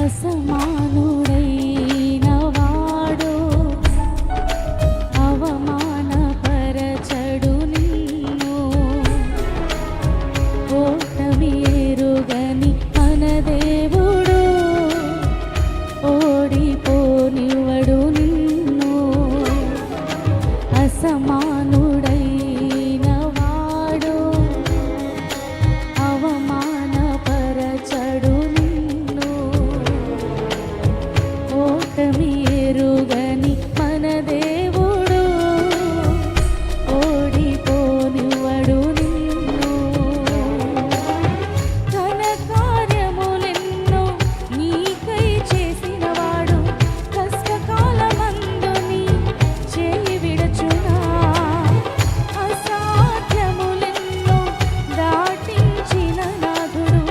అసమానుడైన వాడు అవమానపరచడు నిన్ను. ఓటమి ఎరుగని మన దేవుడు ఓడిపోనివ్వడు నిన్ను. అసమానుడైన వాడు అవమానపరచడు నిన్ను. ఓటమి ఎరుగని మన దేవుడు ఓడిపోనివ్వడు నిన్ను. ఘన కార్యములెన్నో నీకై చేసినవాడు కష్టకాలమందు నీ చేయి విడచునా. అసాధ్యములెన్నో దాటించిన నాథుడు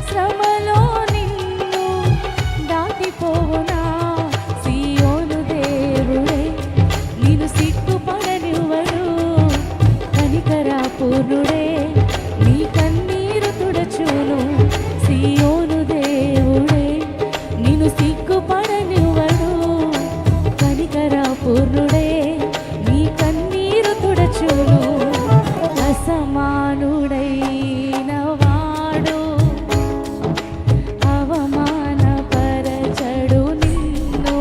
శ్రమలో నిన్ను దాటిపోవునా. సియోను దేవుడే నిన్ను సిగ్గుపడనివ్వడు. కనికరపూర్ణుడే నీ కన్నీరు తుడచును. సియోను దేవుడే నిన్ను సిగ్గుపడనివ్వడు. కనికరపూర్ణుడే నీ కన్నీరు తుడచును. అసమానుడైన వాడు అవమానపరచడు నిన్ను.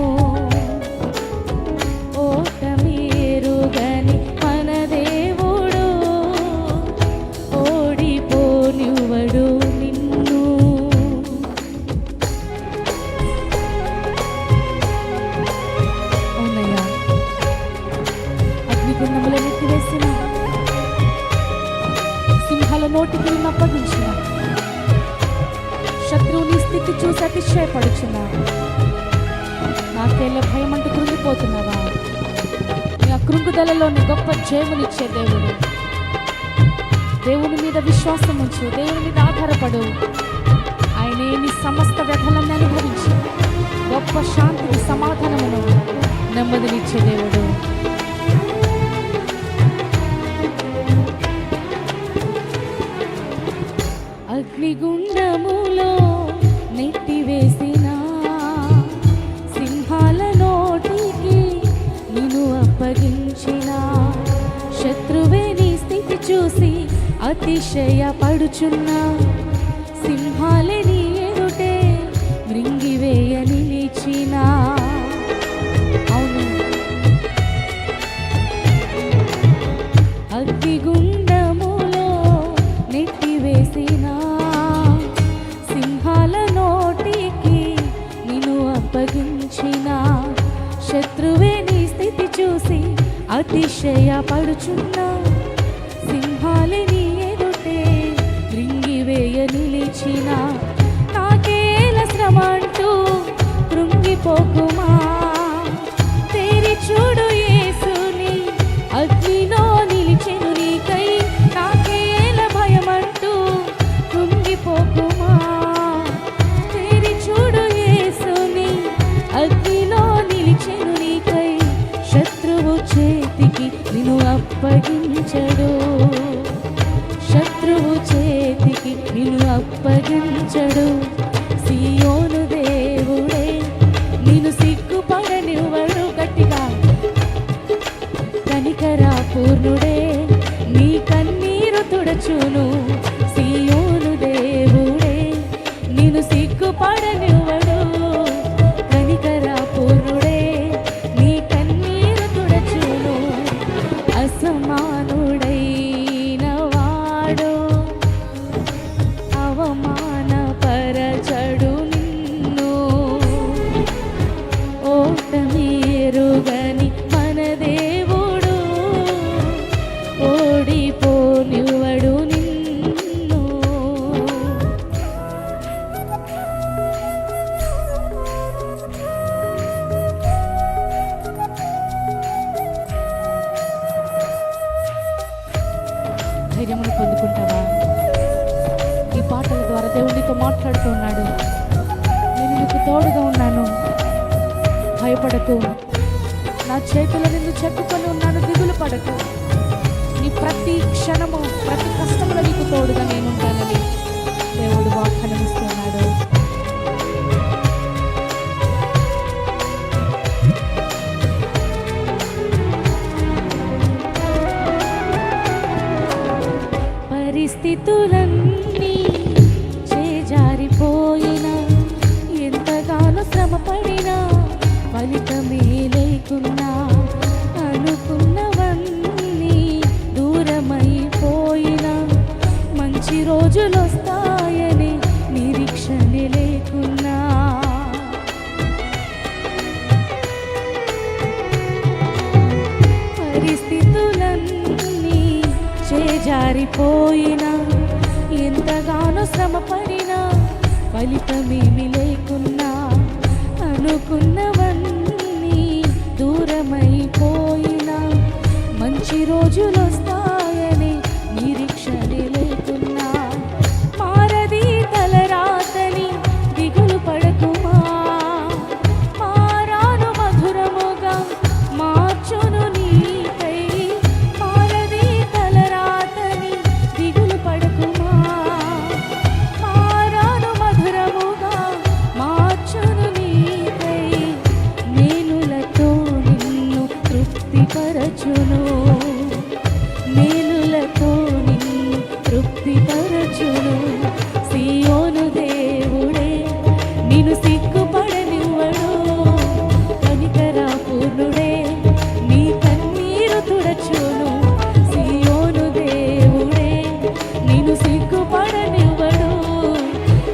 ఓటమి ఎరుగని మన దేవుడు ఓడిపోనివ్వడు నిన్ను. అవునయ్యా, అగ్నిగుండముల నెట్టివేసిన సింహాల నోటికి అప్పగించిన శత్రువుని స్థితి చూసి అతిశయపడుచున్నా. నాకేళ్ళ భయం అంటూ కృంగిపోతున్నావా? నీ ఆ కృంగుదలలోని గొప్ప జయమునిచ్చే దేవుడు. దేవుని మీద విశ్వాసం ఉంచు, దేవుని మీద ఆధారపడు. ఆయనే నీ సమస్త వ్యధలను అనుభవించి గొప్ప శాంతిని, సమాధానమును, నెమ్మదినిచ్చే దేవుడు. అగ్నిగుండములో నెట్టివేసిన సింహాల నోటికి నిన్ను అప్పగించిన శత్రువే నీ స్థితి చూసి అతిశయపడుచున్నా. సింహాలే నీ ఎదుటే మృంగివేయ నిలిచిన. అవును, అగ్నిగుండములో నెట్టివేసిన సింహాల నోటికి నిన్ను అప్పగించిన శత్రువే నీ స్థితి చూసి అతిశయపడుచున్నా. సింహాలే నీ ఎదుటే మృంగివేయ నిలిచిన. నాకేల శ్రమ అంటూ కృంగిపోకుమా. తేరి చూడు యేసుని అగ్నిలో నిలిచెను నీకై. నాకేల భయమంటూ కృంగిపోకుమా. తేరి చూడు యేసుని అగ్నిలో నిలిచెను నీకై. శత్రువు చేతికి నిన్ను అప్పగించడు. శత్రువు చేతికి నిన్ను అప్పగించడు. సియోను దేవుడే నిన్ను సిగ్గుపడనివ్వడు. గట్టిగా కనికరపూర్ణుడే నీ కన్నీరు తుడచును. సియోను దేవుడే నిన్ను సిగ్గుపడనివ్వడు. కనికరపూర్ణుడే నీ కన్నీరు తుడచును. అసమానుడైన వాడు అవమానపరచడు నిన్ను. ఓటమి ఎరుగని మన దేవుడు ఓడిపోనివ్వడు నిన్ను. ధైర్యమును పొందుకుంటావా? ఈ పాటల ద్వారా దేవునితో మాట్లాడుతూ ఉన్నాడు. నేను నీకు తోడుగా ఉన్నాను, భయపడకు. నా చేతుల నిన్ను చెక్కుకొని ఉన్నాను, దిగులు పడకు. నీ ప్రతి క్షణము, ప్రతి కష్టంలో నీకు తోడుగా నేనుంటానని దేవుడు వాగ్దానం ఇస్తున్నాడు. జారిపోయినా ఎంతగానో శ్రమపడినా ఫలితమేమి లేకున్నా అనుకున్నవన్నీ దూరమైపోయినా మంచి రోజులొస్తాయని నిరీక్షణే లేకున్నా మారది తలరాతని దిగులు పడకుమా మారాను మధురముగా మార్చును నీకై మారది తలరాతని దిగులు పడకుమా మారాను మధురముగా మార్చును నీకై మేలులతో నిన్ను తృప్తిపరచును మేలులతో నిన్ను తృప్తిపరచును సియోను దేవుడే నిన్ను సిగ్గుపడనివ్వడు కనికరాపూర్ణుడే నీ కన్నీరు తుడచును సియోను దేవుడే నిన్ను సిగ్గుపడనివ్వడు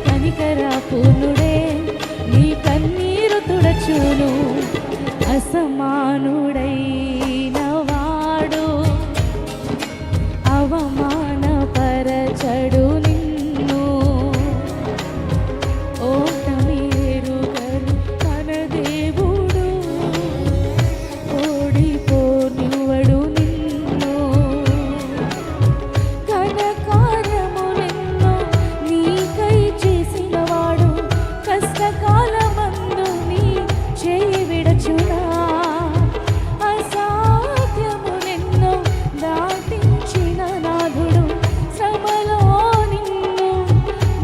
కనికరాపూర్ణుడే నీ కన్నీరు తుడచును అసమానుడైన వాడు అవమానపరచడు నిన్ను ఓటమి ఎరుగని మన దేవుడు ఓడిపోనివ్వడు నిన్ను ఘనకార్యములెన్నో నీకై చేసినవాడు కష్టకాలమందు నీ చేయి విడచునా అసాధ్యములెన్నో దాటించిన నాథుడు శ్రమలో నిన్ను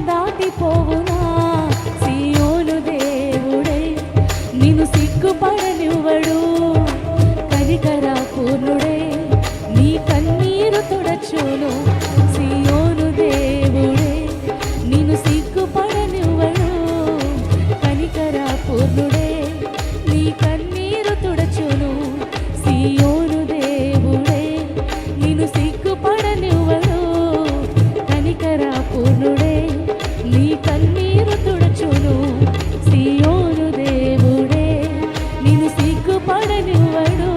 దాటిపోవునా సియోను దేవుడే నిన్ను సిగ్గుపడనివ్వడు కనికరాపూర్ణుడే నీ కన్నీరు తుడచును సియోను దేవుడే నిన్ను సిగ్గుపడనివ్వడు కనికరాపూర్ణుడే నీ కన్నీరు తుడచును సియోను దేవుడే నిన్ను సిగ్గుపడనివ్వడు కనికరాపూర్ణుడే నీ కన్నీరు తుడచును సియోను దేవుడే నిన్ను సిగ్గుపడనివ్వడు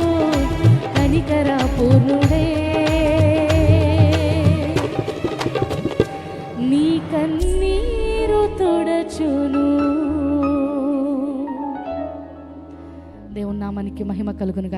కనికరాపూర్ణుడే నీ కన్నీరు తుడచును. దేవుని నామానికి మహిమ కలుగునుగా.